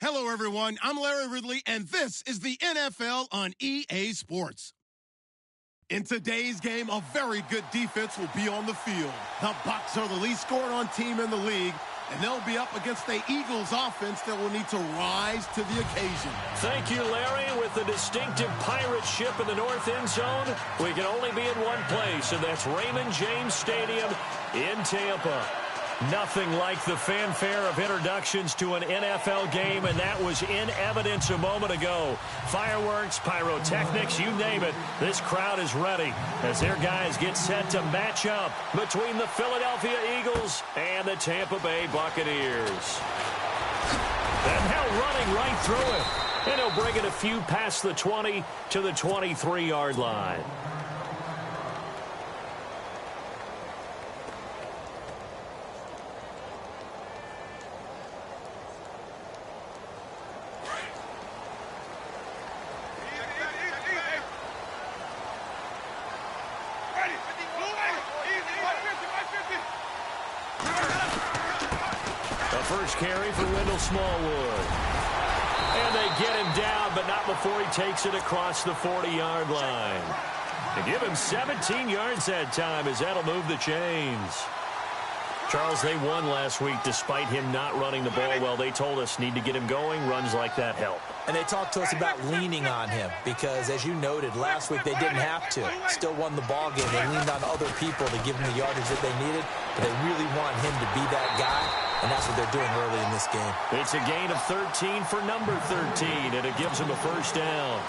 Hello, everyone. I'm Larry Ridley, and this is the NFL on EA Sports. In today's game, a very good defense will be on the field. The Bucs are the least scoring-on team in the league, and they'll be up against the Eagles offense that will need to rise to the occasion. Thank you, Larry. With the distinctive pirate ship in the north end zone, we can only be in one place, and that's Raymond James Stadium in Tampa. Nothing like the fanfare of introductions to an NFL game, and that was in evidence a moment ago. Fireworks, pyrotechnics, you name it. This crowd is ready as their guys get set to match up between the Philadelphia Eagles and the Tampa Bay Buccaneers. And now running right through it. And he'll bring it a few past the 20 to the 23-yard line. First carry for Wendell Smallwood. And they get him down, but not before he takes it across the 40-yard line. They give him 17 yards that time as that'll move the chains. Charles, they won last week despite him not running the ball well. They told us need to get him going. Runs like that help. And they talked to us about leaning on him because, as you noted, last week they didn't have to. Still won the ball game. They leaned on other people to give them the yardage that they needed, but they really want him to be that guy, and that's what they're doing early in this game. It's a gain of 13 for number 13, and it gives them a first down.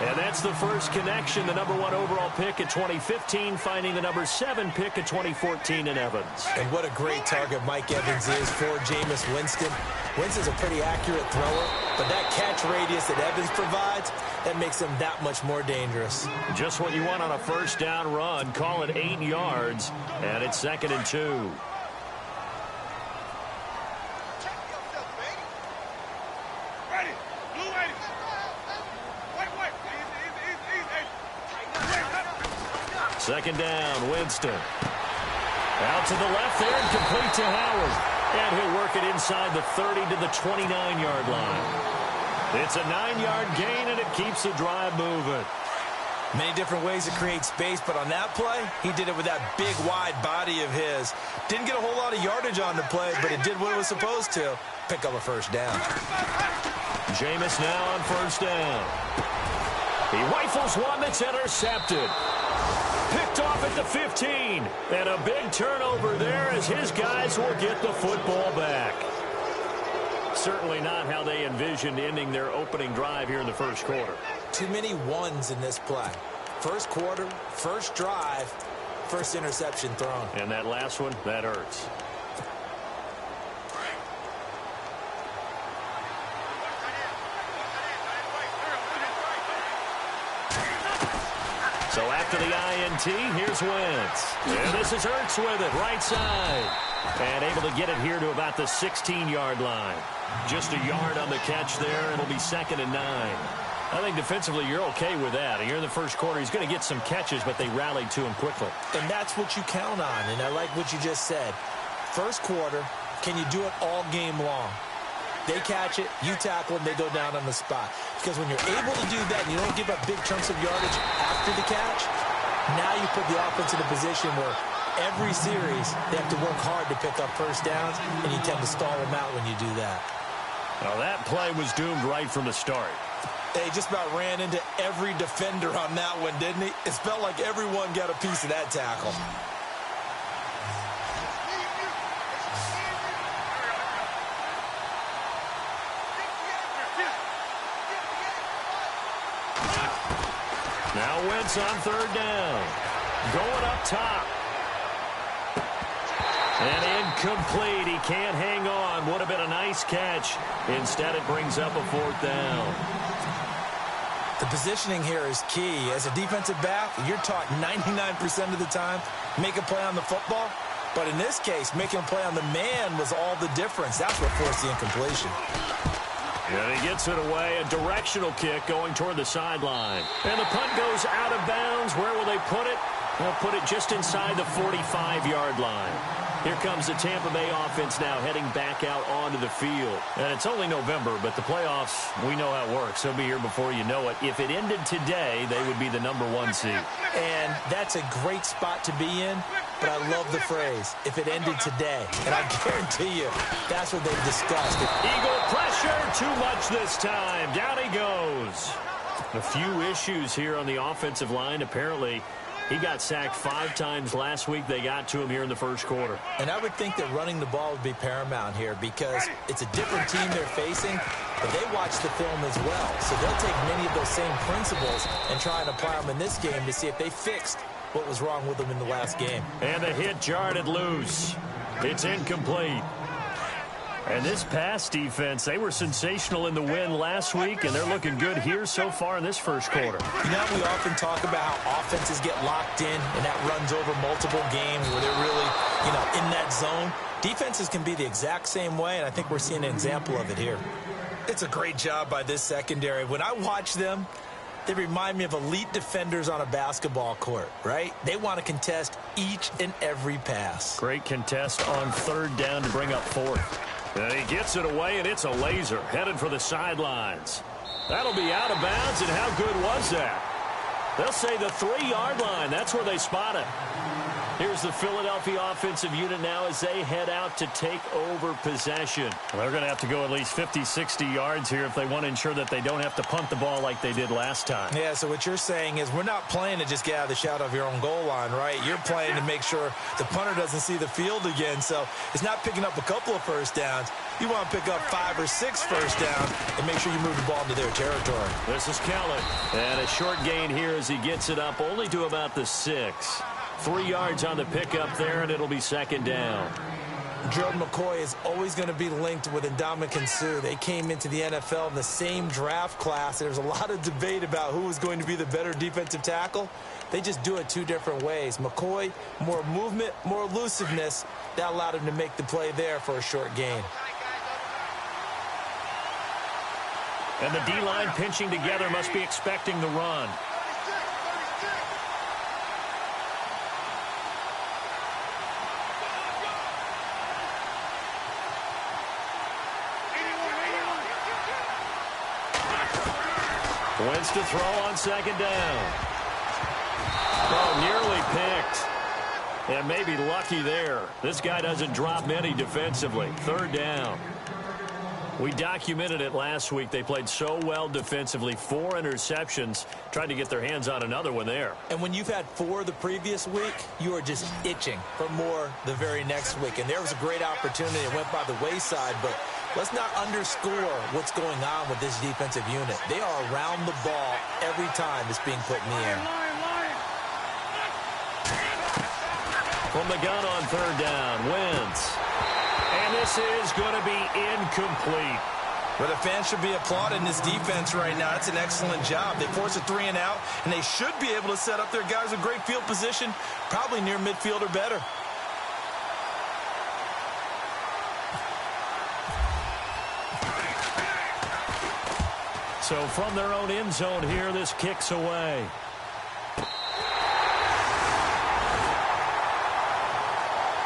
And that's the first connection, the number 1 overall pick in 2015, finding the number 7 pick in 2014 in Evans. And what a great target Mike Evans is for Jameis Winston. Winston's a pretty accurate thrower, but that catch radius that Evans provides, that makes him that much more dangerous. Just what you want on a first down run. Call it 8 yards, and it's 2nd and 2. Second down, Winston. Out to the left there and complete to Howard. And he'll work it inside the 30 to the 29-yard line. It's a 9-yard gain, and it keeps the drive moving. Many different ways to create space, but on that play, he did it with that big, wide body of his. Didn't get a whole lot of yardage on the play, but it did what it was supposed to. Pick up a first down. Jameis now on first down. He rifles one that's intercepted. Picked off at the 15. And a big turnover there as his guys will get the football back. Certainly not how they envisioned ending their opening drive here in the first quarter. Too many ones in this play. First quarter, first drive, first interception thrown. And that last one, that hurts. So after the INT, here's Wentz. And this is Hurts with it, right side. And able to get it here to about the 16-yard line. Just a yard on the catch there. It'll be 2nd and 9. I think defensively you're okay with that. You're in the first quarter. He's going to get some catches, but they rallied to him quickly. And that's what you count on, and I like what you just said. First quarter, can you do it all game long? They catch it, you tackle them, they go down on the spot. Because when you're able to do that and you don't give up big chunks of yardage after the catch, now you put the offense in a position where every series they have to work hard to pick up first downs, and you tend to stall them out when you do that. Well, that play was doomed right from the start. They just about ran into every defender on that one, didn't he? It felt like everyone got a piece of that tackle. Now Wentz on third down. Going up top. And incomplete. He can't hang on. Would have been a nice catch. Instead, it brings up a 4th down. The positioning here is key. As a defensive back, you're taught 99% of the time, make a play on the football. But in this case, making a play on the man was all the difference. That's what forced the incompletion. And he gets it away. A directional kick going toward the sideline. And the punt goes out of bounds. Where will they put it? They'll put it just inside the 45-yard line. Here comes the Tampa Bay offense now heading back out onto the field. And it's only November, but the playoffs, we know how it works. They'll be here before you know it. If it ended today, they would be the #1 seed. And that's a great spot to be in, but I love the phrase, if it ended today. And I guarantee you, that's what they've discussed. Eagle pressure, too much this time. Down he goes. A few issues here on the offensive line. Apparently, he got sacked 5 times last week. They got to him here in the first quarter. And I would think that running the ball would be paramount here because it's a different team they're facing, but they watch the film as well. So they'll take many of those same principles and try and apply them in this game to see if they fixed what was wrong with them in the last game. And the hit jarred it loose. It's incomplete. And this pass defense, they were sensational in the win last week, and they're looking good here so far in this first quarter. You know, we often talk about how offenses get locked in, and that runs over multiple games where they're really, in that zone. Defenses can be the exact same way, and I think we're seeing an example of it here. It's a great job by this secondary. When I watch them, they remind me of elite defenders on a basketball court, right? They want to contest each and every pass. Great contest on 3rd down to bring up 4th. And he gets it away, and it's a laser headed for the sidelines. That'll be out of bounds, and how good was that? They'll say the 3-yard line. That's where they spot it. Here's the Philadelphia offensive unit now as they head out to take over possession. Well, they're going to have to go at least 50, 60 yards here if they want to ensure that they don't have to punt the ball like they did last time. Yeah, so what you're saying is we're not playing to just get out of the shadow of your own goal line, right? You're playing to make sure the punter doesn't see the field again. So it's not picking up a couple of first downs. You want to pick up 5 or 6 first down and make sure you move the ball into their territory. This is Kelly. And a short gain here as he gets it up only to about the 6. 3 yards on the pickup there, and it'll be 2nd down. Jordan McCoy is always going to be linked with Ndamukong Suh. They came into the NFL in the same draft class. There's a lot of debate about who was going to be the better defensive tackle. They just do it 2 different ways. McCoy, more movement, more elusiveness. That allowed him to make the play there for a short gain. And the D-line pinching together must be expecting the run. Wentz to throw on 2nd down. Oh, nearly picked. And maybe lucky there. This guy doesn't drop many defensively. 3rd down. We documented it last week. They played so well defensively. 4 interceptions. Tried to get their hands on another one there. And when you've had 4 the previous week, you are just itching for more the very next week. And there was a great opportunity. It went by the wayside, but let's not underscore what's going on with this defensive unit. They are around the ball every time it's being put in the air. From the gun on 3rd down, Wentz. And this is going to be incomplete. But the fans should be applauding this defense right now. It's an excellent job. They force a 3-and-out, and they should be able to set up their guys with great field position, probably near midfield or better. So from their own end zone here, this kicks away.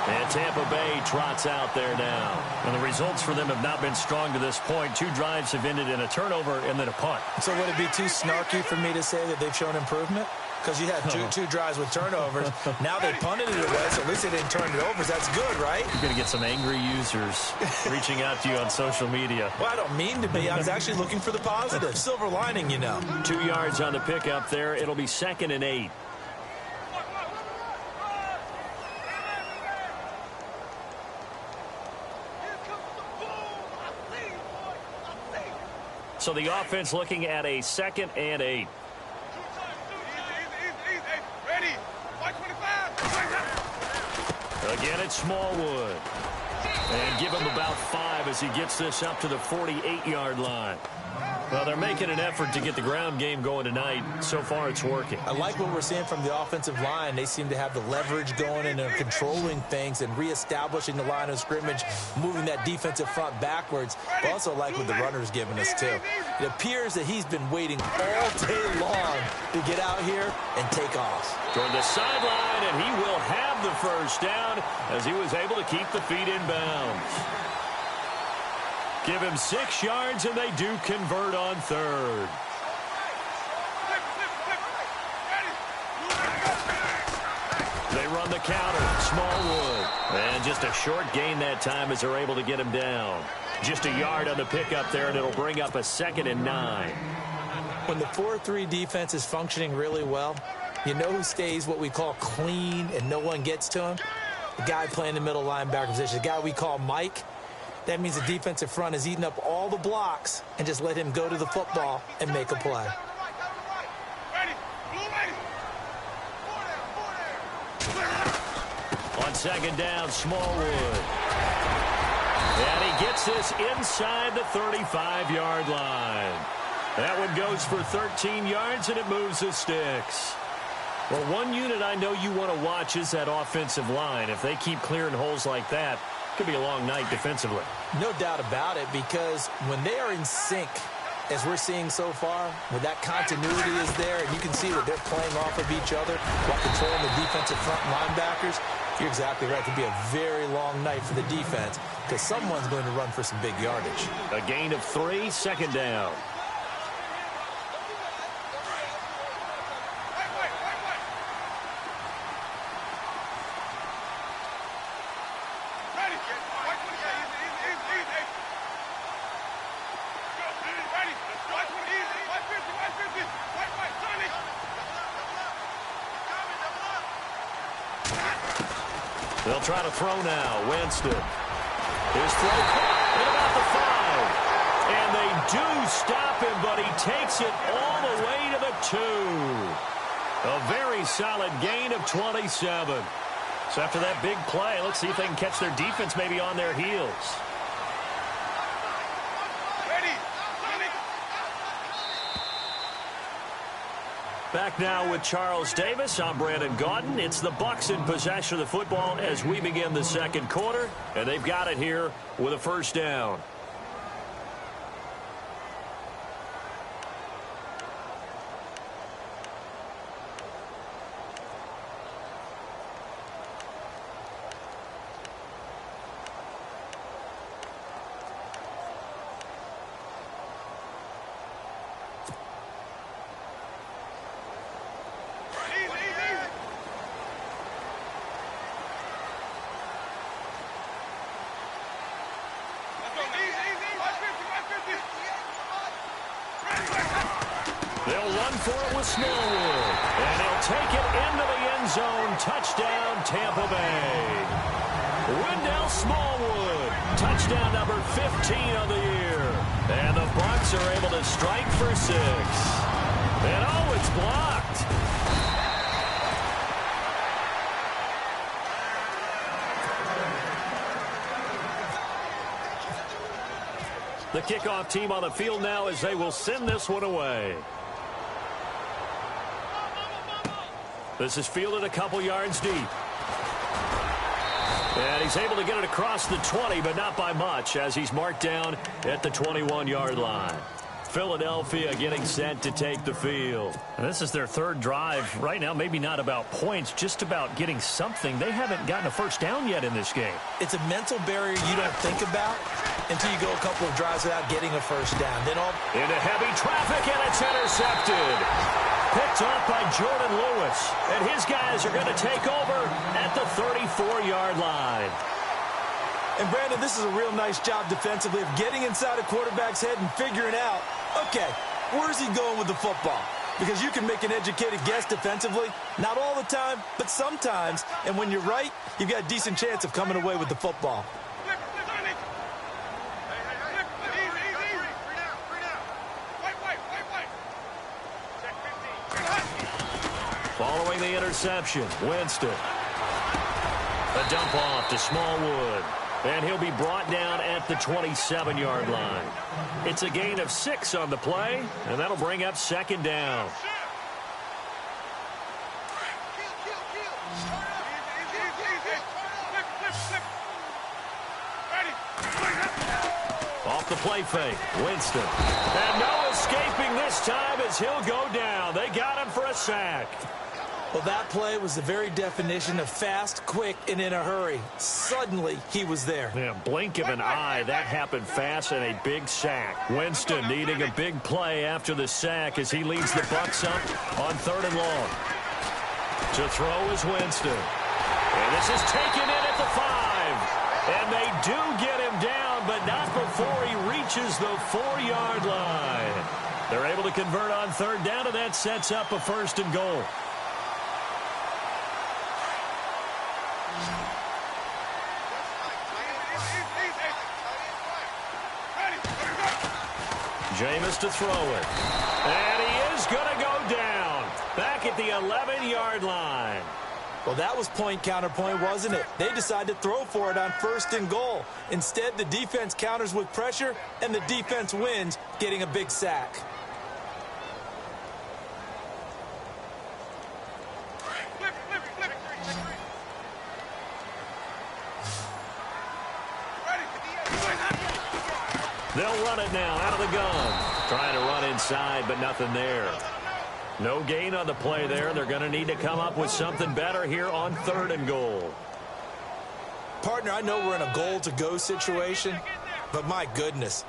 And Tampa Bay trots out there now. And the results for them have not been strong to this point. 2 drives have ended in a turnover and then a punt. So would it be too snarky for me to say that they've shown improvement? Because you had two drives with turnovers. Now they punted it away, so at least they didn't turn it over. So that's good, right? You're going to get some angry users reaching out to you on social media. Well, I don't mean to be. I was actually looking for the positive. Silver lining, 2 yards on the pickup there. It'll be 2nd and 8. So the offense looking at a 2nd and 8. Again, it's Smallwood. And give him about 5 as he gets this up to the 48-yard line. Well, they're making an effort to get the ground game going tonight. So far, it's working. I like what we're seeing from the offensive line. They seem to have the leverage going and they're controlling things and reestablishing the line of scrimmage, moving that defensive front backwards. But also like what the runner's giving us, too. It appears that he's been waiting all day long to get out here and take off. Toward the sideline, and he will have the first down as he was able to keep the feet in bounds. Give him 6 yards, and they do convert on third. They run the counter. Smallwood. And just a short gain that time as they're able to get him down. Just a yard on the pickup there, and it'll bring up a 2nd and 9. When the 4-3 defense is functioning really well, you know who stays what we call clean and no one gets to him? The guy playing the middle linebacker position, the guy we call Mike. That means the defensive front is eating up all the blocks and just let him go to the football and make a play. On 2nd down, Smallwood. And he gets this inside the 35-yard line. That one goes for 13 yards, and it moves the sticks. Well, one unit I know you want to watch is that offensive line. If they keep clearing holes like that, it could be a long night defensively. No doubt about it, because when they are in sync, as we're seeing so far, when that continuity is there, and you can see that they're playing off of each other while controlling the defensive front linebackers, you're exactly right. It could be a very long night for the defense because someone's going to run for some big yardage. A gain of 3, 2nd down. They'll try to throw now. Winston. His throw caught at about the 5. And they do stop him, but he takes it all the way to the 2. A very solid gain of 27. So after that big play, let's see if they can catch their defense maybe on their heels. Back now with Charles Davis. I'm Brandon Gaudin. It's the Bucs in possession of the football as we begin the 2nd quarter, and they've got it here with a first down. They'll run for it with Smallwood. And he'll take it into the end zone. Touchdown, Tampa Bay. Wendell Smallwood. Touchdown number 15 of the year. And the Bucs are able to strike for 6. And oh, it's blocked. The kickoff team on the field now as they will send this one away. This is fielded a couple yards deep. And he's able to get it across the 20, but not by much, as he's marked down at the 21-yard line. Philadelphia getting set to take the field. And this is their 3rd drive right now. Maybe not about points, just about getting something. They haven't gotten a first down yet in this game. It's a mental barrier you don't think about until you go a couple of drives without getting a first down. Then all into heavy traffic, and it's intercepted. Picked off by Jordan Lewis. And his guys are going to take over at the 34-yard line. And, Brandon, this is a real nice job defensively of getting inside a quarterback's head and figuring out, okay, where's he going with the football? Because you can make an educated guess defensively. Not all the time, but sometimes. And when you're right, you've got a decent chance of coming away with the football. Following the interception, Winston. A dump off to Smallwood. And he'll be brought down at the 27-yard line. It's a gain of 6 on the play, and that'll bring up 2nd down. Off the play fake, Winston. And no escaping this time as he'll go down. They got him for a sack. Well, that play was the very definition of fast, quick, and in a hurry. Suddenly, he was there. Yeah, blink of an eye. That happened fast and a big sack. Winston needing a big play after the sack as he leads the Bucs up on 3rd and long. To throw is Winston. And this is taken in at the 5. And they do get him down, but not before he reaches the 4-yard line. They're able to convert on 3rd down, and that sets up a 1st and goal. Jameis to throw it. And he is going to go down. Back at the 11-yard line. Well, that was point counterpoint, wasn't it? They decided to throw for it on 1st and goal. Instead, the defense counters with pressure, and the defense wins, getting a big sack. They'll run it now out of the gun. Trying to run inside, but nothing there. No gain on the play there. They're going to need to come up with something better here on 3rd and goal. Partner, I know we're in a goal-to-go situation, but my goodness,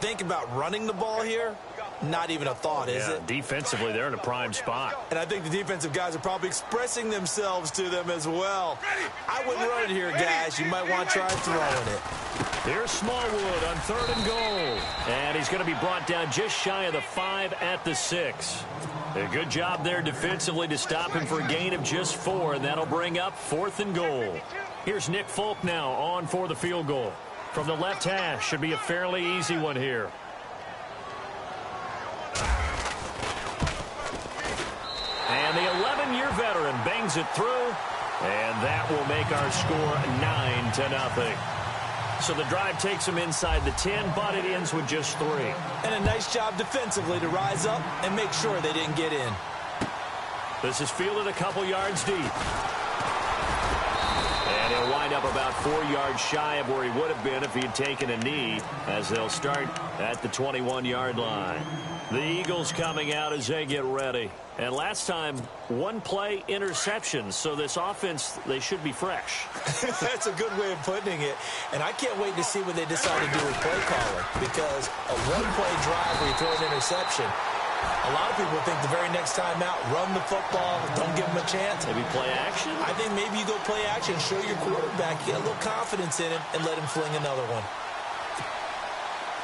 think about running the ball here. Not even a thought, is it? Defensively, they're in a prime spot. And I think the defensive guys are probably expressing themselves to them as well. I wouldn't run it here, guys. You might want to try throwing it. Here's Smallwood on 3rd and goal. And he's going to be brought down just shy of the 5 at the 6. A good job there defensively to stop him for a gain of just 4, and that'll bring up 4th and goal. Here's Nick Folk now on for the field goal. From the left hash, should be a fairly easy one here. And the 11-year veteran bangs it through, and that will make our score 9-0. So the drive takes them inside the 10, but it ends with just 3. And a nice job defensively to rise up and make sure they didn't get in. This is fielded a couple yards deep. And he'll wind up about 4 yards shy of where he would have been if he had taken a knee, as they'll start at the 21-yard line. The Eagles coming out as they get ready. And last time, 1 play interception. So this offense, they should be fresh. That's a good way of putting it. And I can't wait to see what they decide to do with play calling. Because a 1-play drive where you throw an interception, a lot of people think the very next time out, run the football, don't give them a chance. Maybe play action? I think maybe you go play action, show your quarterback, get a little confidence in him, and let him fling another one.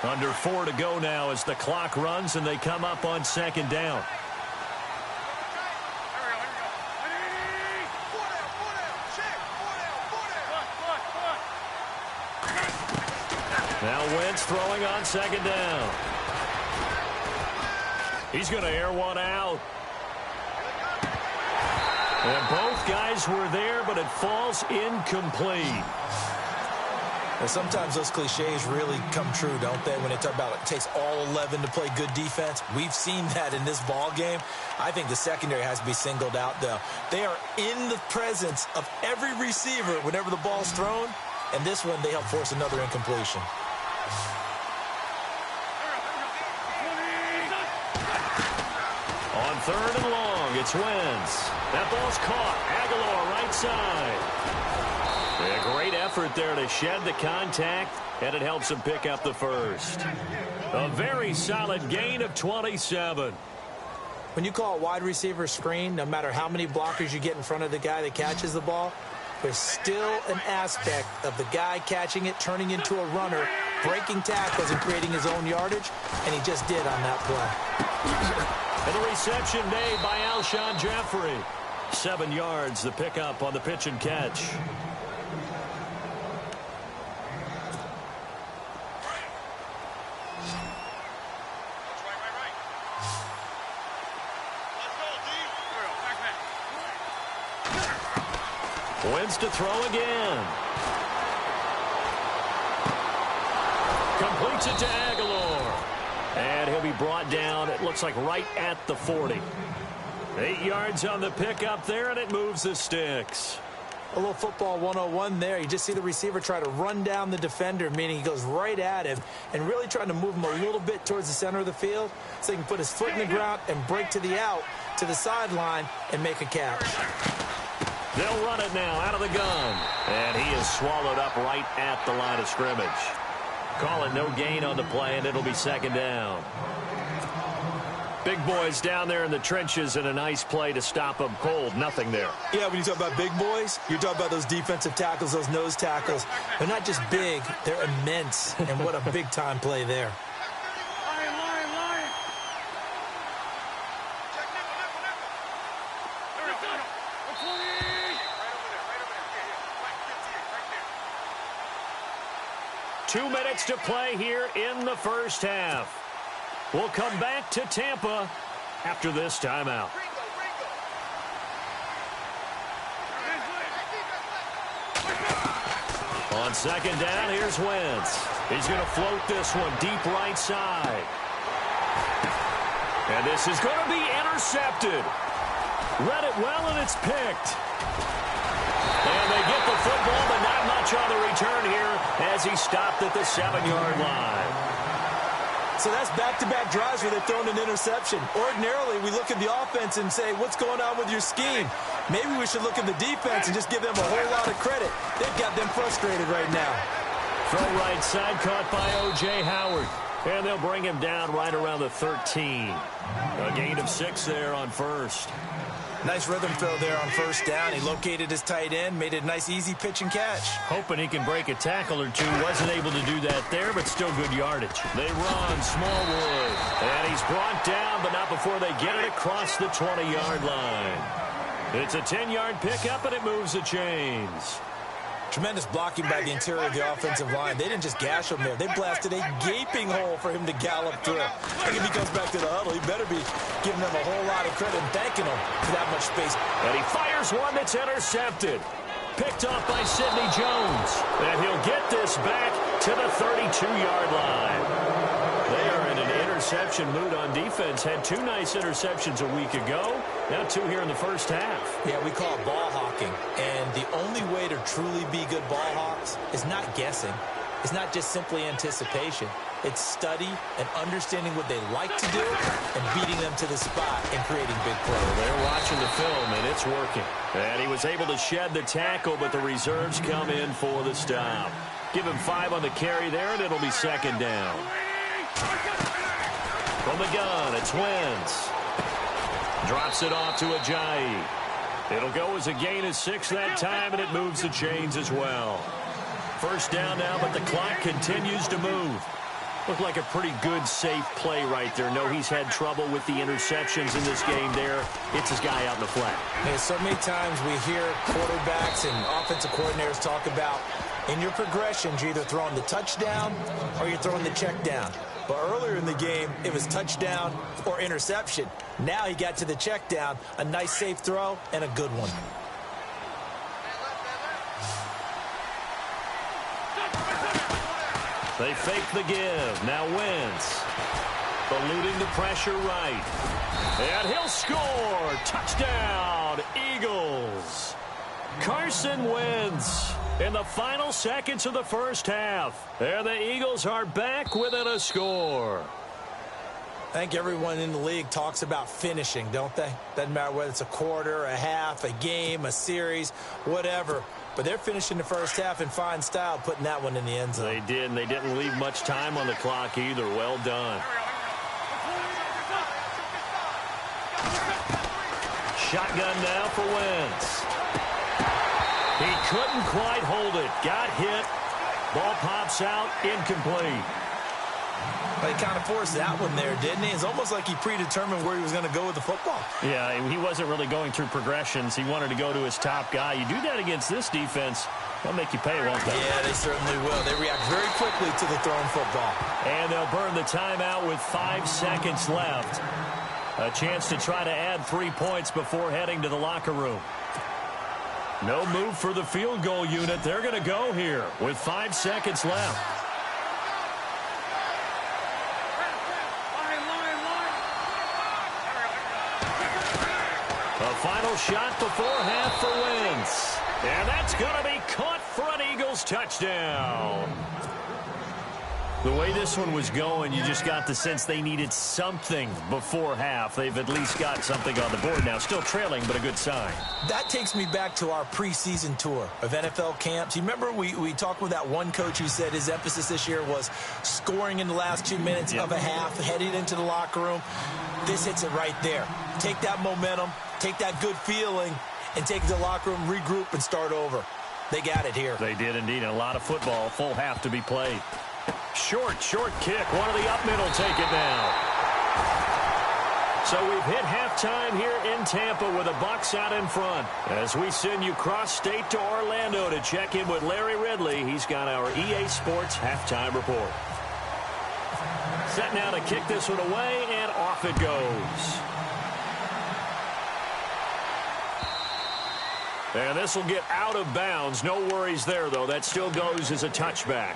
Under 4 to go now as the clock runs and they come up on 2nd down. Now Wentz throwing on 2nd down. He's going to air one out. And both guys were there, but it falls incomplete. And sometimes those cliches really come true, don't they, when they talk about it takes all 11 to play good defense. We've seen that in this ball game. I think the secondary has to be singled out, though. They are in the presence of every receiver whenever the ball's thrown, and this one they help force another incompletion. On 3rd and long, it's Wentz. That ball's caught. Aguilar right side. A great effort there to shed the contact, and it helps him pick up the 1st. A very solid gain of 27. When you call a wide receiver screen, no matter how many blockers you get in front of the guy that catches the ball, there's still an aspect of the guy catching it, turning into a runner, breaking tackles and creating his own yardage, and he just did on that play. And the reception made by Alshon Jeffrey. 7 yards, the pickup on the pitch and catch. Wentz to throw again. Completes it to Aguilar. And he'll be brought down, it looks like right at the 40. 8 yards on the pickup there, and it moves the sticks. A little football 101 there. You just see the receiver try to run down the defender, meaning he goes right at him and really trying to move him a little bit towards the center of the field so he can put his foot in the ground and break to the out. to the sideline and make a catch. They'll run it now out of the gun. And he is swallowed up right at the line of scrimmage. Call it no gain on the play, and it'll be second down. Big boys down there in the trenches, and a nice play to stop them cold. Nothing there. Yeah, when you talk about big boys, you're talking about those defensive tackles, those nose tackles. They're not just big, they're immense. And what a big-time play there. Two minutes to play here in the first half. We'll come back to Tampa after this timeout. On second down, here's Wentz. He's going to float this one deep right side. And this is going to be intercepted. Read it well, and it's picked. And they get the football, but not much on the return here as he stopped at the 7-yard line. So that's back-to-back drives where they've thrown an interception. Ordinarily, we look at the offense and say, what's going on with your scheme? Maybe we should look at the defense and just give them a whole lot of credit. They've got them frustrated right now. Throw right side caught by O.J. Howard. And they'll bring him down right around the 13. A gain of 6 there on first. Nice rhythm throw there on first down. He located his tight end, made it a nice easy pitch and catch. Hoping he can break a tackle or two. Wasn't able to do that there, but still good yardage. They run, Smallwood. And he's brought down, but not before they get it across the 20-yard line. It's a 10-yard pickup, and it moves the chains. Tremendous blocking by the interior of the offensive line. They didn't just gash him there. They blasted a gaping hole for him to gallop through. I think if he comes back to the huddle, he better be giving them a whole lot of credit and thanking them for that much space. And he fires one that's intercepted. Picked off by Sidney Jones. And he'll get this back to the 32-yard line. They are in an interception mood on defense. Had 2 nice interceptions a week ago. Now 2 here in the first half. Yeah, we call it ball hawking. And the only way to truly be good ball hawks is not guessing. It's not just simply anticipation. It's study and understanding what they like to do and beating them to the spot and creating big plays. They're watching the film, and it's working. And he was able to shed the tackle, but the reserves come in for the stop. Give him 5 on the carry there, and it'll be second down. From the gun, it's Wentz. Drops it off to Ajayi. It'll go as a gain of 6 that time, and it moves the chains as well. First down now, but the clock continues to move. Looked like a pretty good, safe play right there. No, he's had trouble with the interceptions in this game there. It's his guy out in the flat. Hey, so many times we hear quarterbacks and offensive coordinators talk about in your progressions, you're either throwing the touchdown or you're throwing the check down. But earlier in the game, it was touchdown or interception. Now he got to the check down, a nice safe throw, and a good one. They fake the give. Now Wentz. Eluding the pressure right. And he'll score. Touchdown, Eagles. Carson Wentz in the final seconds of the first half. And the Eagles are back within a score. I think everyone in the league talks about finishing, don't they? Doesn't matter whether it's a quarter, a half, a game, a series, whatever. But they're finishing the first half in fine style, putting that one in the end zone. They did, and they didn't leave much time on the clock either. Well done. Shotgun now for Wentz. He couldn't quite hold it. Got hit. Ball pops out. Incomplete. But he kind of forced that one there, didn't he? It's almost like he predetermined where he was going to go with the football. Yeah, he wasn't really going through progressions. He wanted to go to his top guy. You do that against this defense, they'll make you pay, won't they? Yeah, they certainly will. They react very quickly to the thrown football. And they'll burn the timeout with 5 seconds left. A chance to try to add 3 points before heading to the locker room. No move for the field goal unit. They're going to go here with 5 seconds left. A final shot before half for Wentz. And that's going to be caught for an Eagles touchdown. The way this one was going, you just got the sense they needed something before half. They've at least got something on the board now. Still trailing, but a good sign. That takes me back to our preseason tour of NFL camps. You remember we talked with that one coach who said his emphasis this year was scoring in the last 2 minutes of a half, heading into the locker room. This hits it right there. Take that momentum, take that good feeling, and take it to the locker room, regroup, and start over. They got it here. They did indeed. And a lot of football, full half to be played. Short kick. One of the up middle, take it down. So we've hit halftime here in Tampa with the Bucs out in front. As we send you cross-state to Orlando to check in with Larry Ridley. He's got our EA Sports halftime report. Set now to kick this one away, and off it goes. And this will get out of bounds. No worries there, though. That still goes as a touchback.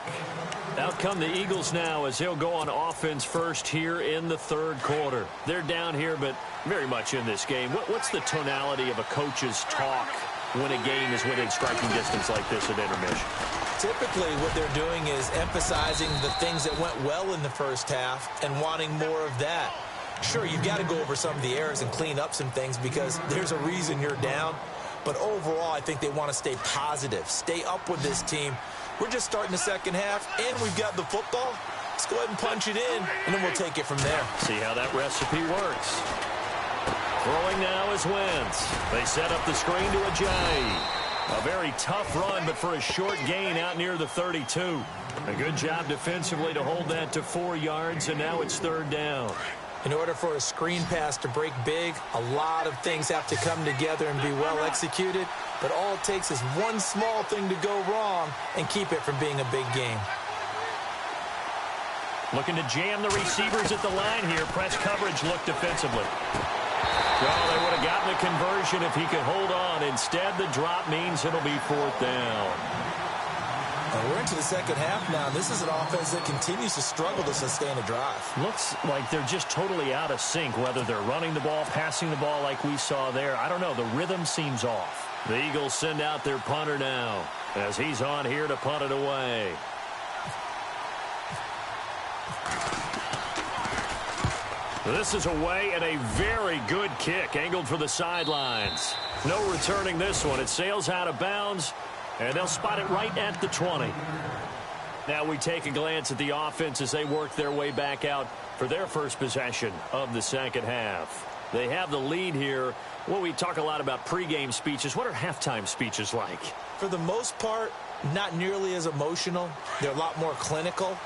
Out come the Eagles now as they'll go on offense first here in the third quarter. They're down here, but very much in this game. What's the tonality of a coach's talk when a game is within striking distance like this at intermission? Typically, what they're doing is emphasizing the things that went well in the first half and wanting more of that. Sure, you've got to go over some of the errors and clean up some things because there's a reason you're down. But overall, I think they want to stay positive, stay up with this team. We're just starting the second half, and we've got the football. Let's go ahead and punch it in, and then we'll take it from there. See how that recipe works. Throwing now is Wentz. They set up the screen to Ajayi. A very tough run, but for a short gain out near the 32. A good job defensively to hold that to 4 yards, and now it's third down. In order for a screen pass to break big, a lot of things have to come together and be well executed. But all it takes is one small thing to go wrong and keep it from being a big game. Looking to jam the receivers at the line here. Press coverage look defensively. Well, they would have gotten the conversion if he could hold on. Instead, the drop means it'll be fourth down. We're into the second half now. This is an offense that continues to struggle to sustain a drive. Looks like they're just totally out of sync, whether they're running the ball, passing the ball like we saw there. I don't know. The rhythm seems off. The Eagles send out their punter now as he's on here to punt it away. This is away and a very good kick angled for the sidelines. No returning this one. It sails out of bounds. And they'll spot it right at the 20. Now we take a glance at the offense as they work their way back out for their first possession of the second half. They have the lead here. Well, we talk a lot about pregame speeches. What are halftime speeches like? For the most part, not nearly as emotional. They're a lot more clinical.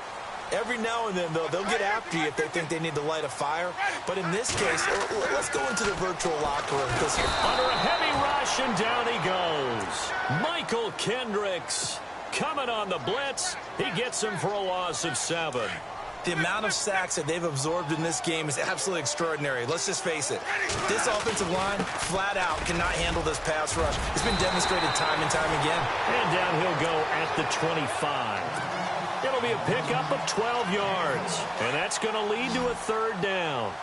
Every now and then, though, they'll get after you if they think they need to light a fire. But in this case, let's go into the virtual locker room. Under a heavy rush, and down he goes. Michael Kendricks coming on the blitz. He gets him for a loss of 7. The amount of sacks that they've absorbed in this game is absolutely extraordinary. Let's just face it. This offensive line, flat out, cannot handle this pass rush. It's been demonstrated time and time again. And down he'll go at the 25. It'll be a pickup of 12 yards. And that's going to lead to a third down.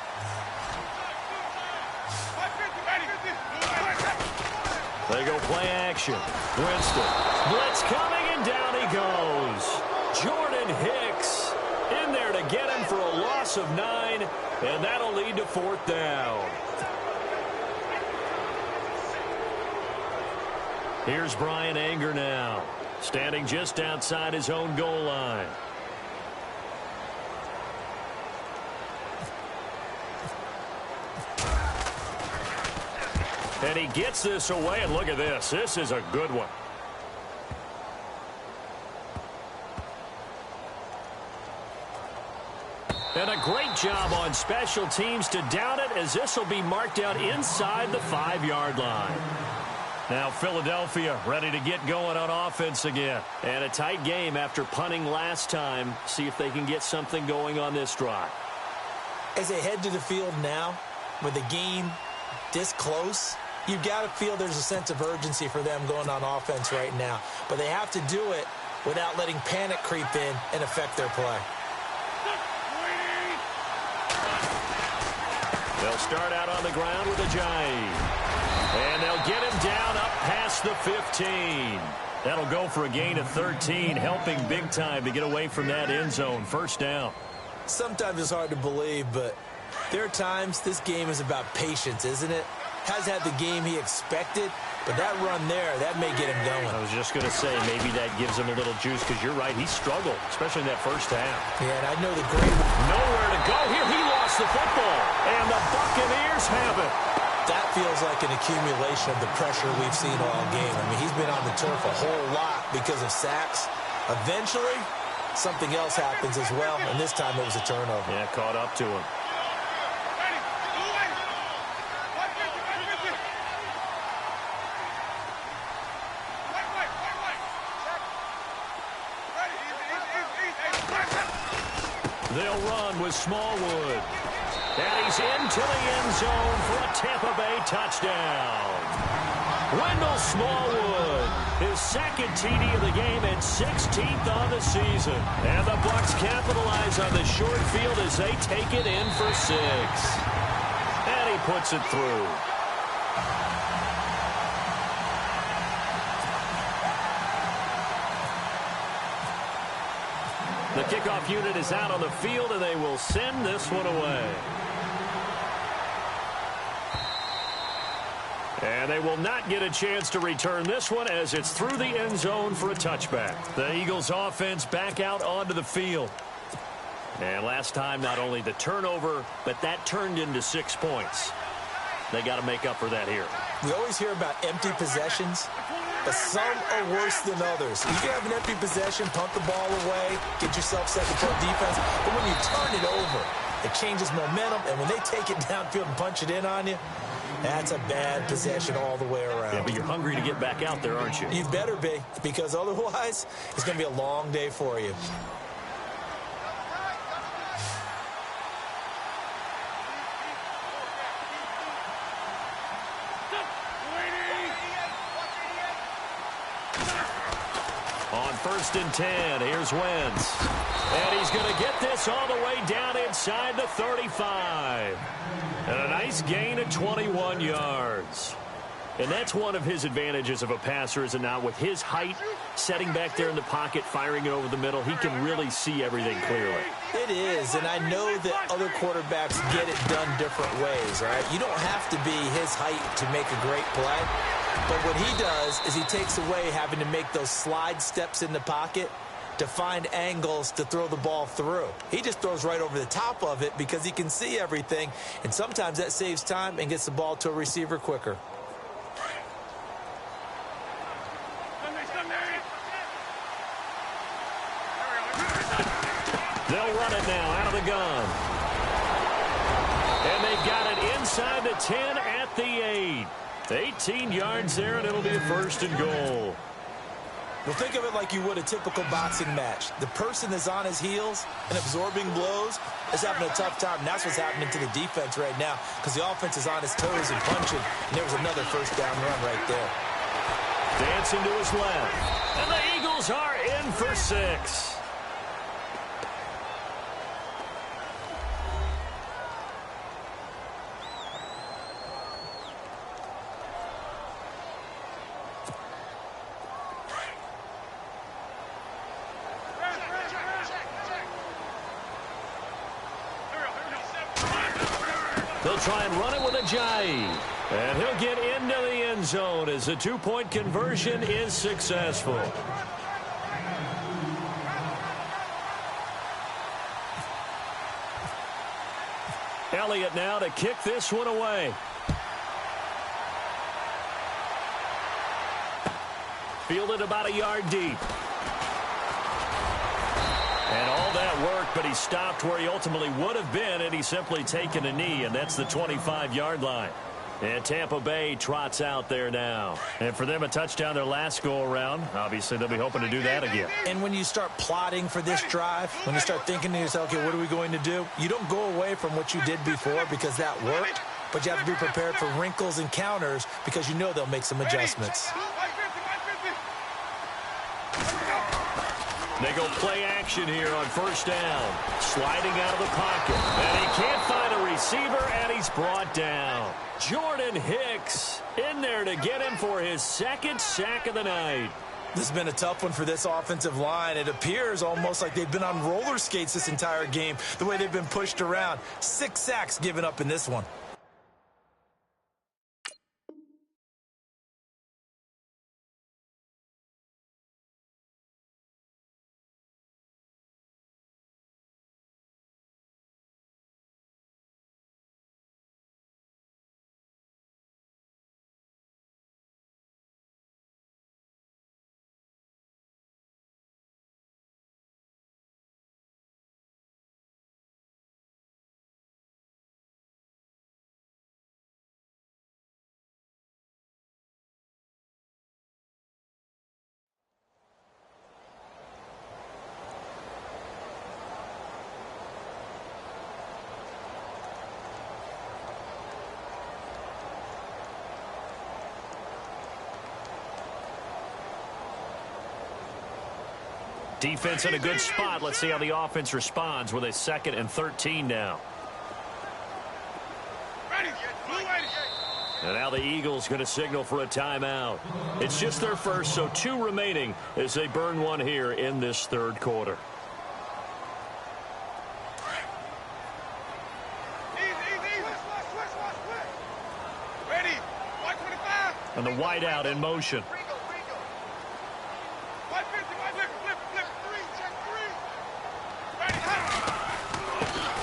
They go play action. Winston. Blitz coming, and down he goes. Jordan Hicks in there to get him for a loss of 9. And that'll lead to fourth down. Here's Brian Anger now, standing just outside his own goal line. And he gets this away, and look at this. This is a good one. And a great job on special teams to down it, as this will be marked out inside the 5-yard line. Now Philadelphia ready to get going on offense again. And a tight game after punting last time. See if they can get something going on this drive. As they head to the field now, with the game this close, you've got to feel there's a sense of urgency for them going on offense right now. But they have to do it without letting panic creep in and affect their play. They'll start out on the ground with Ajayi. And they'll get him down up past the 15. That'll go for a gain of 13, helping big time to get away from that end zone. First down. Sometimes it's hard to believe, but there are times this game is about patience, isn't it? Hasn't had the game he expected, but that run there, that may get him going. I was just going to say, maybe that gives him a little juice, because you're right, he struggled, especially in that first half. Yeah, and I know the great... Nowhere to go. Here, he lost the football, and the Buccaneers have it. That feels like an accumulation of the pressure we've seen all game. I mean, he's been on the turf a whole lot because of sacks. Eventually, something else happens as well, and this time it was a turnover. Yeah, caught up to him. They'll run with Smallwood. And he's into the end zone for a Tampa Bay touchdown. Wendell Smallwood, his second TD of the game and 16th on the season. And the Bucs capitalize on the short field as they take it in for 6. And he puts it through. The kickoff unit is out on the field, and they will send this one away. And they will not get a chance to return this one as it's through the end zone for a touchback. The Eagles offense back out onto the field. And last time, not only the turnover, but that turned into 6 points. They got to make up for that here. We always hear about empty possessions, but some are worse than others. You can have an empty possession, punt the ball away, get yourself second for defense, but when you turn it over, it changes momentum, and when they take it downfield and punch it in on you, that's a bad possession all the way around. Yeah, but you're hungry to get back out there, aren't you? You better be, because otherwise, it's going to be a long day for you. On 1st and 10, here's Wentz. And he's going to get this all the way down inside the 35. And a nice gain of 21 yards. And that's one of his advantages of a passer, is it not? With his height, setting back there in the pocket, firing it over the middle, he can really see everything clearly. It is, and I know that other quarterbacks get it done different ways, right? You don't have to be his height to make a great play. But what he does is he takes away having to make those slide steps in the pocket to find angles to throw the ball through. He just throws right over the top of it because he can see everything, and sometimes that saves time and gets the ball to a receiver quicker. They'll run it now out of the gun. And they got it inside the 10 at the 8. 18 yards there, and it'll be a 1st and goal. Well, think of it like you would a typical boxing match. The person that's on his heels and absorbing blows is having a tough time, and that's what's happening to the defense right now because the offense is on his toes and punching, and there was another 1st down run right there. Dancing to his left, and the Eagles are in for 6. They'll try and run it with Ajayi. And he'll get into the end zone as the 2-point conversion is successful. Elliott now to kick this one away. Fielded about a yard deep. And all that work, but he stopped where he ultimately would have been, and he's simply taken a knee, and that's the 25-yard line. And Tampa Bay trots out there now. And for them, a touchdown their last go-around. Obviously, they'll be hoping to do that again. And when you start plotting for this drive, when you start thinking to yourself, okay, what are we going to do? You don't go away from what you did before because that worked, but you have to be prepared for wrinkles and counters because you know they'll make some adjustments. They go play action here on 1st down. Sliding out of the pocket. And he can't find a receiver, and he's brought down. Jordan Hicks in there to get him for his 2nd sack of the night. This has been a tough one for this offensive line. It appears almost like they've been on roller skates this entire game, the way they've been pushed around. 6 sacks given up in this one. Defense in a good spot. Let's see how the offense responds with a 2nd and 13 now. And now the Eagles going to signal for a timeout. It's just their first, so 2 remaining as they burn one here in this 3rd quarter. And the wideout in motion.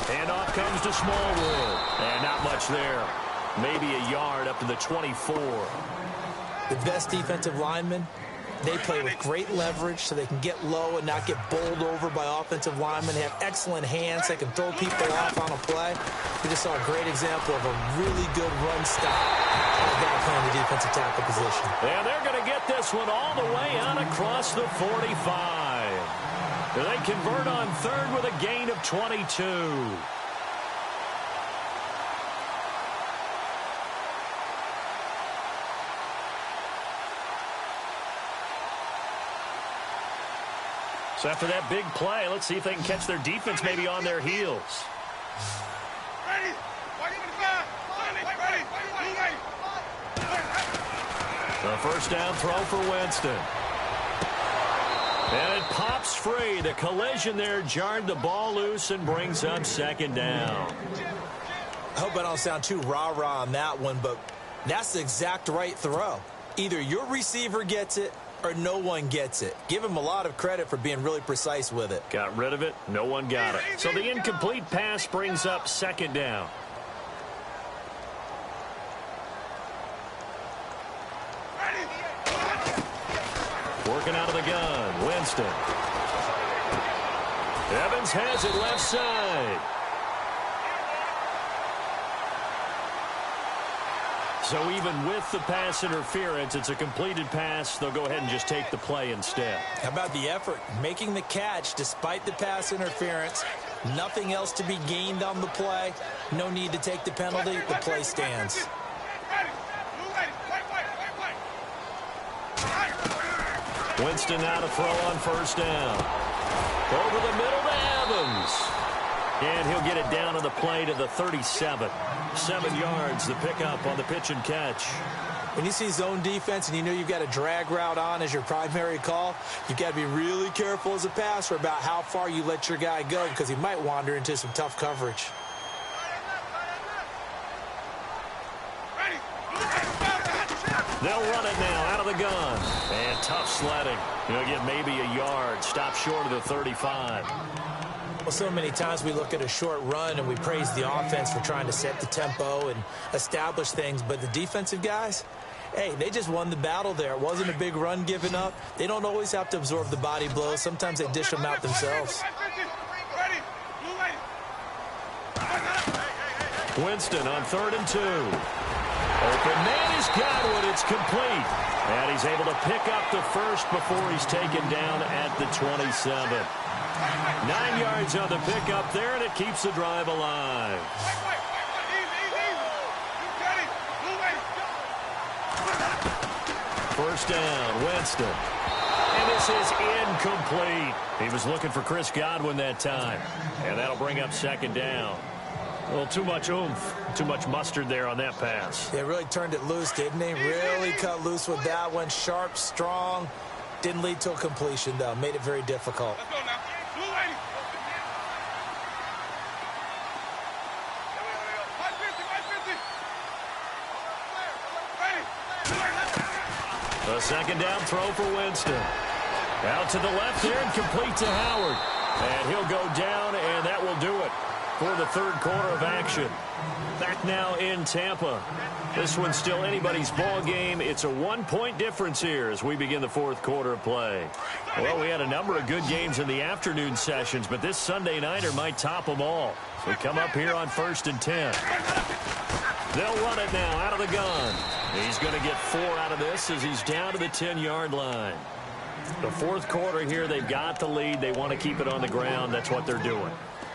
Handoff comes to Smallwood. And not much there. Maybe a yard up to the 24. The best defensive linemen, they play with great leverage so they can get low and not get bowled over by offensive linemen. They have excellent hands. They can throw people off on a play. We just saw a great example of a really good run stop of a guy playing the defensive tackle position. And they're going to get this one all the way out across the 45. They convert on 3rd with a gain of 22. So after that big play, let's see if they can catch their defense maybe on their heels. The first down throw for Winston. And it pops free. The collision there jarred the ball loose and brings up 2nd down. I hope I don't sound too rah-rah on that one, but that's the exact right throw. Either your receiver gets it or no one gets it. Give him a lot of credit for being really precise with it. Got rid of it. No one got it. So the incomplete pass brings up 2nd down. Working out of the gun. Winston. Evans has it left side. So even with the pass interference, it's a completed pass. They'll go ahead and just take the play instead. How about the effort? Making the catch despite the pass interference. Nothing else to be gained on the play. No need to take the penalty. The play stands. Winston now to throw on 1st down. Over the middle to Evans. And he'll get it down on the play to the 37. 7 yards, the pickup on the pitch and catch. When you see zone defense and you know you've got a drag route on as your primary call, you've got to be really careful as a passer about how far you let your guy go because he might wander into some tough coverage. They'll run it now out of the gun. And tough sledding. He'll get maybe a yard. Stop short of the 35. Well, so many times we look at a short run and we praise the offense for trying to set the tempo and establish things. But the defensive guys, hey, they just won the battle there. It wasn't a big run given up. They don't always have to absorb the body blows. Sometimes they dish them out themselves. Winston on 3rd and 2. Open man is Godwin. It's complete. And he's able to pick up the first before he's taken down at the 27. 9 yards on the pickup there, and it keeps the drive alive. First down, Winston. And this is incomplete. He was looking for Chris Godwin that time. And that'll bring up 2nd down. A little too much oomph, too much mustard there on that pass. They really turned it loose, didn't they? Really cut loose with that one. Sharp, strong. Didn't lead to a completion, though. Made it very difficult. Let's go now. Blue lady. 550. A second down throw for Winston. Out to the left there and complete to Howard. And he'll go down, and that will do it for the third quarter of action. Back now in Tampa. This one's still anybody's ball game. It's a 1-point difference here as we begin the fourth quarter of play. Well, we had a number of good games in the afternoon sessions, but this Sunday nighter might top them all. So we come up here on 1st and 10. They'll run it now out of the gun. He's going to get 4 out of this as he's down to the 10-yard line. The fourth quarter here, they've got the lead. They want to keep it on the ground. That's what they're doing.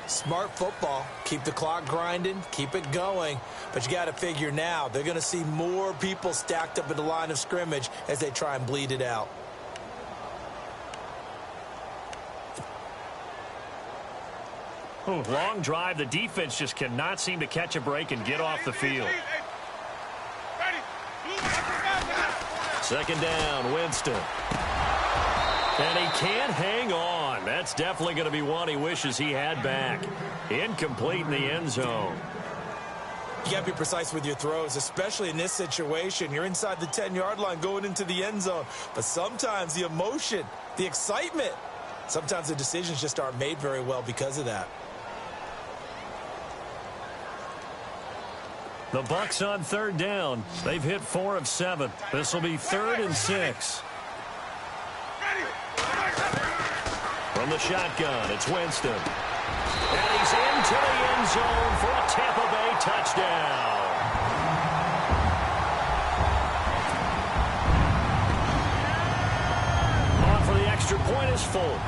Smart football. Keep the clock grinding. Keep it going. But you got to figure now, they're going to see more people stacked up at the line of scrimmage as they try and bleed it out. Long drive. The defense just cannot seem to catch a break and get off the field. Second down, Winston. And he can't hang on. That's definitely going to be one he wishes he had back. Incomplete in the end zone. You got to be precise with your throws, especially in this situation. You're inside the 10-yard line going into the end zone. But sometimes the emotion, the excitement, sometimes the decisions just aren't made very well because of that. The Bucs on third down. They've hit 4 of 7. This will be 3rd and 6. From the shotgun, it's Winston. And he's into the end zone for a Tampa Bay touchdown. On for the extra point is Folk.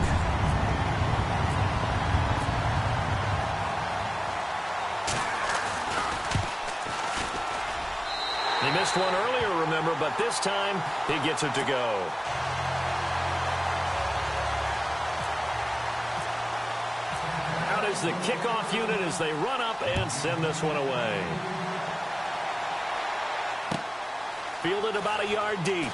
He missed one earlier, remember, but this time he gets it to go. Out is the kickoff unit as they run up and send this one away. Fielded about a yard deep.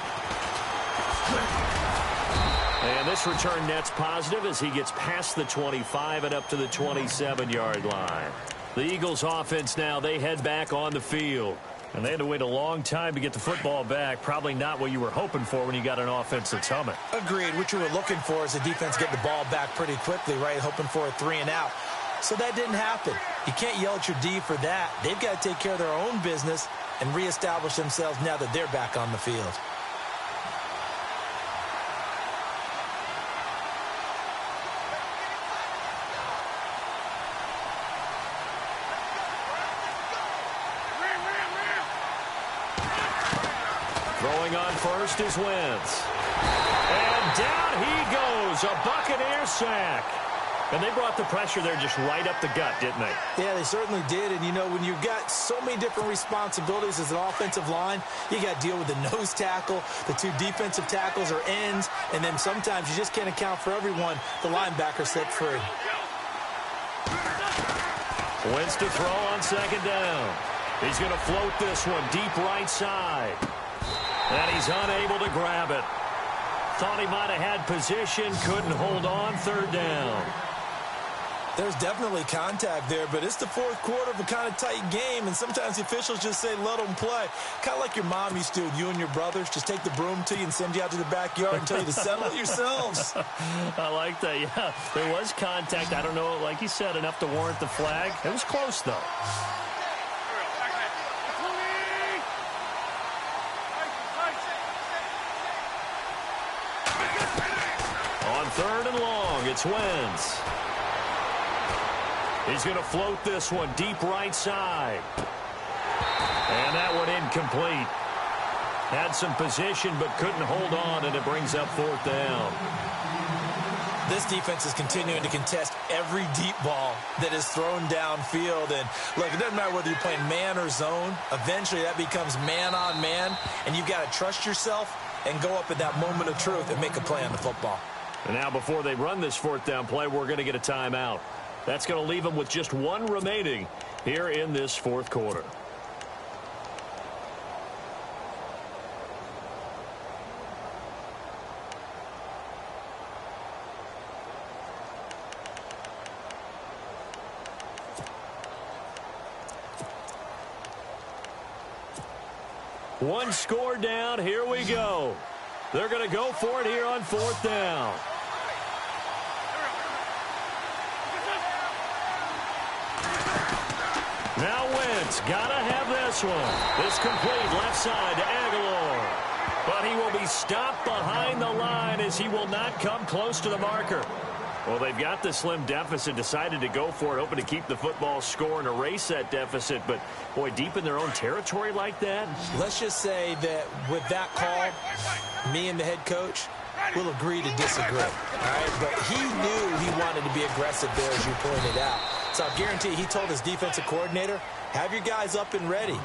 And this return net's positive as he gets past the 25 and up to the 27-yard line. The Eagles offense now, they head back on the field. And they had to wait a long time to get the football back. Probably not what you were hoping for when you got an offense that's humming. Agreed. What you were looking for is the defense get the ball back pretty quickly, right? Hoping for a 3 and out. So that didn't happen. You can't yell at your D for that. They've got to take care of their own business and reestablish themselves now that they're back on the field. Throwing on first is Wentz. And down he goes. A Buccaneer sack. And they brought the pressure there just right up the gut, didn't they? Yeah, they certainly did. And, you know, when you've got so many different responsibilities as an offensive line, you got to deal with the nose tackle, the 2 defensive tackles or ends, and then sometimes you just can't account for everyone. The linebacker set free. Wentz to throw on second down. He's going to float this one deep right side. And he's unable to grab it. Thought he might have had position, couldn't hold on, third down. There's definitely contact there, but it's the fourth quarter of a kind of tight game, and sometimes the officials just say, let them play. Kind of like your mom used to do, you and your brothers, just take the broom to you and send you out to the backyard and tell you to settle it yourselves. I like that, yeah. There was contact. I don't know, like you said, enough to warrant the flag. It was close, though. On third and long, it's Wentz. He's going to float this one deep right side. And that one incomplete. Had some position but couldn't hold on, and it brings up fourth down. This defense is continuing to contest every deep ball that is thrown downfield. And look, it doesn't matter whether you're playing man or zone. Eventually that becomes man on man, and you've got to trust yourself and go up at that moment of truth and make a play on the football. And now before they run this fourth down play, we're going to get a timeout. That's going to leave them with just one remaining here in this fourth quarter. One score down. Here we go. They're going to go for it here on 4th down. Now Wentz, gotta have this one. It's complete left side to Aguilar. But he will be stopped behind the line as he will not come close to the marker. Well, they've got the slim deficit, decided to go for it, hoping to keep the football score and erase that deficit. But, boy, deep in their own territory like that. Let's just say that with that call, me and the head coach will agree to disagree. All right? But he knew he wanted to be aggressive there, as you pointed out. So I guarantee he told his defensive coordinator, have your guys up and ready.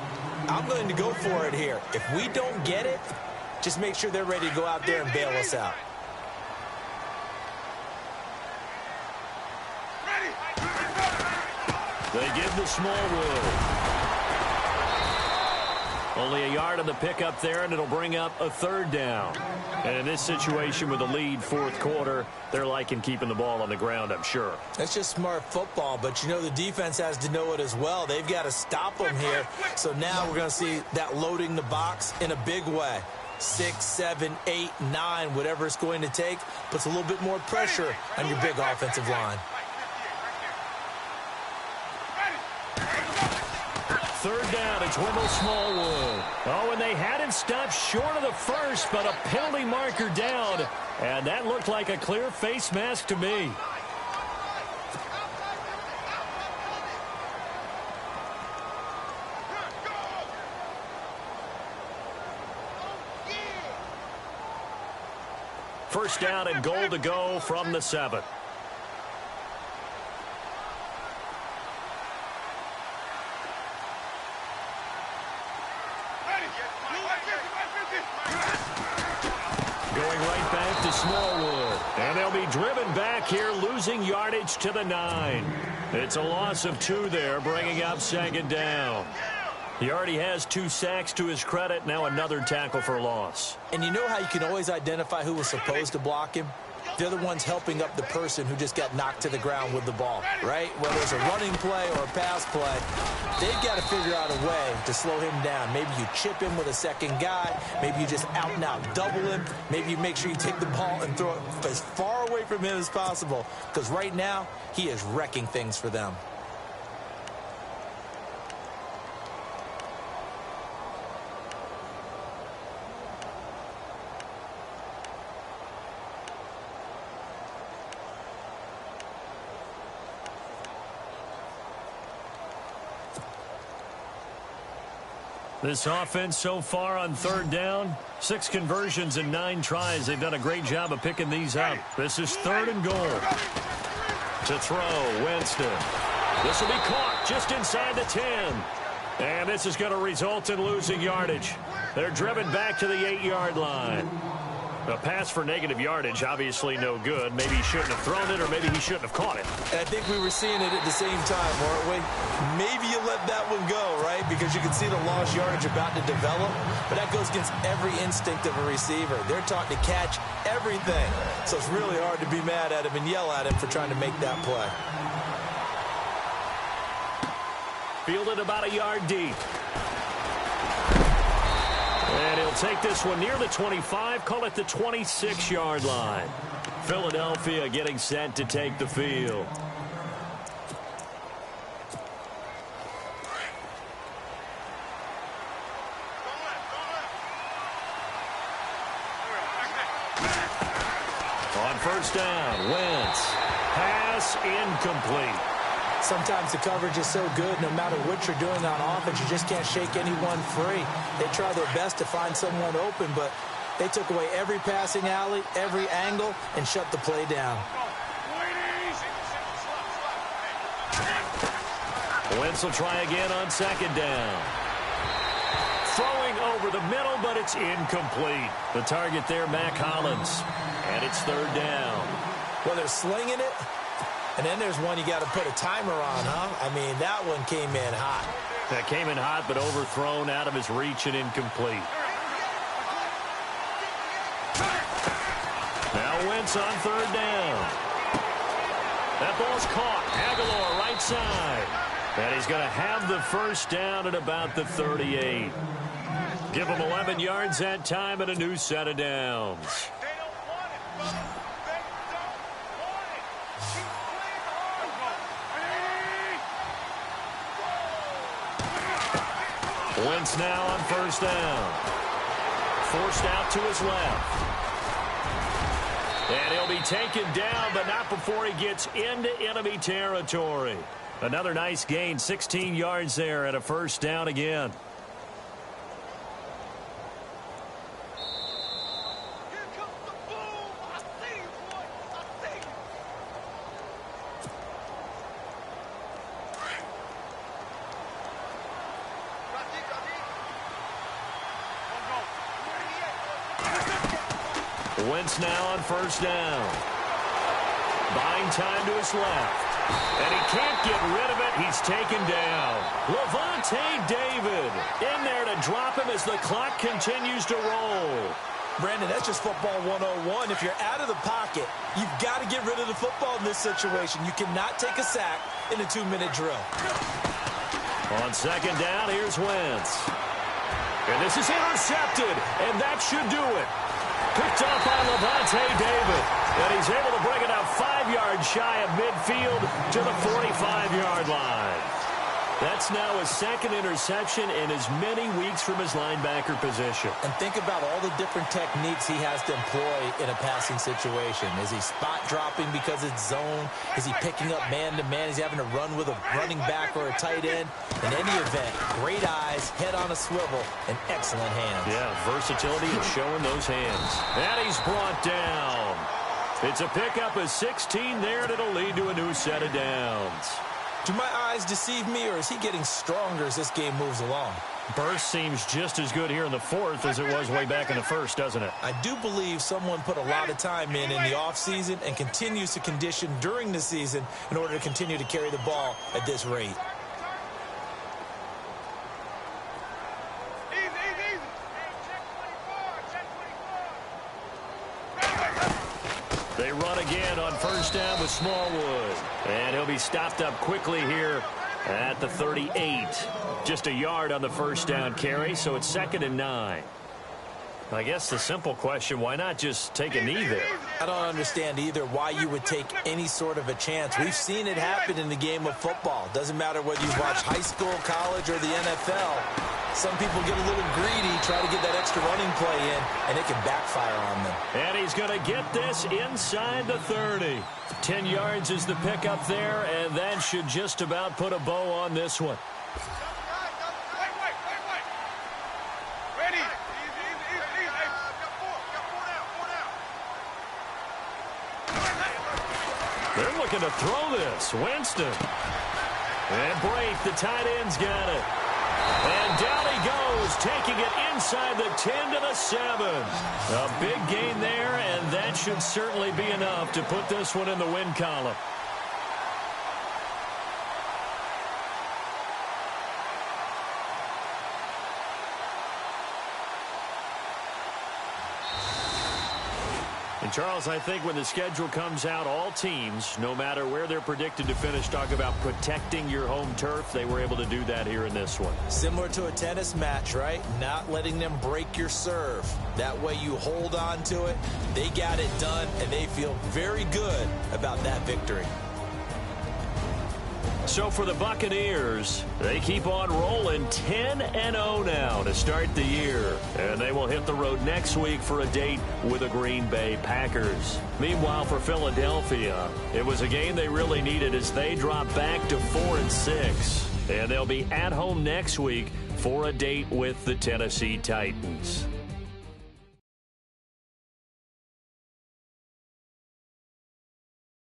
I'm going to go for it here. If we don't get it, just make sure they're ready to go out there and bail us out. They give the Smallwood. Only a yard on the pickup there, and it'll bring up a 3rd down. And in this situation with a lead 4th quarter, they're liking keeping the ball on the ground, I'm sure. That's just smart football, but you know the defense has to know it as well. They've got to stop them here. So now we're going to see that loading the box in a big way. 6, 7, 8, 9, whatever it's going to take, puts a little bit more pressure on your big offensive line. 3rd down, it's Wendell Smallwood. Oh, and they had him stopped short of the first, but a penalty marker down. And that looked like a clear face mask to me. First down and goal to go from the 7. Going right back to Smallwood. And they'll be driven back here, losing yardage to the 9. It's a loss of 2 there, bringing up 2nd down. He already has 2 sacks to his credit, now another tackle for loss. And you know how you can always identify who was supposed to block him? They're the ones helping up the person who just got knocked to the ground with the ball, right? Whether it's a running play or a pass play, they've got to figure out a way to slow him down. Maybe you chip him with a second guy. Maybe you just out and out double him. Maybe you make sure you take the ball and throw it as far away from him as possible, because right now he is wrecking things for them. This offense so far on 3rd down, 6 conversions and 9 tries. They've done a great job of picking these up. This is 3rd and goal. To throw, Winston. This will be caught just inside the 10. And this is going to result in losing yardage. They're driven back to the 8-yard line. A pass for negative yardage, obviously no good. Maybe he shouldn't have thrown it, or maybe he shouldn't have caught it. And I think we were seeing it at the same time, weren't we? Maybe you let that one go, right? Because you can see the lost yardage about to develop. But that goes against every instinct of a receiver. They're taught to catch everything. So it's really hard to be mad at him and yell at him for trying to make that play. Fielded about a yard deep. And he'll take this one near the 25, call it the 26-yard line. Philadelphia getting set to take the field. On 1st down, Wentz. Pass incomplete. Sometimes the coverage is so good, no matter what you're doing on offense, you just can't shake anyone free. They try their best to find someone open, but they took away every passing alley, every angle, and shut the play down. Wentz will try again on 2nd down. Throwing over the middle, but it's incomplete. The target there, Mac Hollins. And it's 3rd down. Well, they're slinging it. And then there's one you got to put a timer on, huh? I mean, that one came in hot. That came in hot, but overthrown, out of his reach and incomplete. Now Wentz on 3rd down. That ball's caught. Aguilar right side. And he's going to have the 1st down at about the 38. Give them 11 yards that time and a new set of downs. They don't want it, brother. They don't want it. Keep playing hard. Wentz now on first down. Forced out to his left. And he'll be taken down, but not before he gets into enemy territory. Another nice gain, 16 yards there and a first down again. Here comes the boom. I see you, boy. I see you. Wentz now on first down. Buying time to his left. And he can't get rid of it. He's taken down. Levante David in there to drop him as the clock continues to roll. Brandon, that's just football 101. If you're out of the pocket, you've got to get rid of the football in this situation. You cannot take a sack in a 2-minute drill. On second down, here's Wentz. And this is intercepted, and that should do it. Picked up by Levante David. And he's able to bring it out 5 yards shy of midfield to the 45-yard line. That's now his second interception in as many weeks from his linebacker position. And think about all the different techniques he has to employ in a passing situation. Is he spot dropping because it's zone? Is he picking up man-to-man? Is he having to run with a running back or a tight end? In any event, great eyes, head on a swivel, and excellent hands. Yeah, versatility is showing those hands. And he's brought down. It's a pickup of 16 there, and it'll lead to a new set of downs. Do my eyes deceive me, or is he getting stronger as this game moves along? Burst seems just as good here in the fourth as it was way back in the first, doesn't it? I do believe someone put a lot of time in the offseason and continues to condition during the season in order to continue to carry the ball at this rate. Easy, easy, easy. Hey, check 24. They run again on first down with Smallwood. And he'll be stopped up quickly here at the 38. Just a yard on the first down carry, so it's 2nd and 9. I guess the simple question, why not just take a knee there? I don't understand either why you would take any sort of a chance. We've seen it happen in the game of football. Doesn't matter whether you watch high school, college, or the NFL. Some people get a little greedy, try to get that extra running play in, and it can backfire on them. And he's going to get this inside the 30. 10 yards is the pickup there, and that should just about put a bow on this one. Wait. Ready. Easy, easy, easy, easy. Hey, got four down. They're looking to throw this. Winston. And Braith, the tight end's got it. And down he goes, taking it inside the 10 to the 7. A big gain there, and that should certainly be enough to put this one in the win column. And Charles, I think when the schedule comes out, all teams, no matter where they're predicted to finish, talk about protecting your home turf. They were able to do that here in this one. Similar to a tennis match, right? Not letting them break your serve. That way you hold on to it. They got it done, and they feel very good about that victory. So for the Buccaneers, they keep on rolling 10-0 now to start the year. And they will hit the road next week for a date with the Green Bay Packers. Meanwhile, for Philadelphia, it was a game they really needed as they drop back to 4-6. And they'll be at home next week for a date with the Tennessee Titans.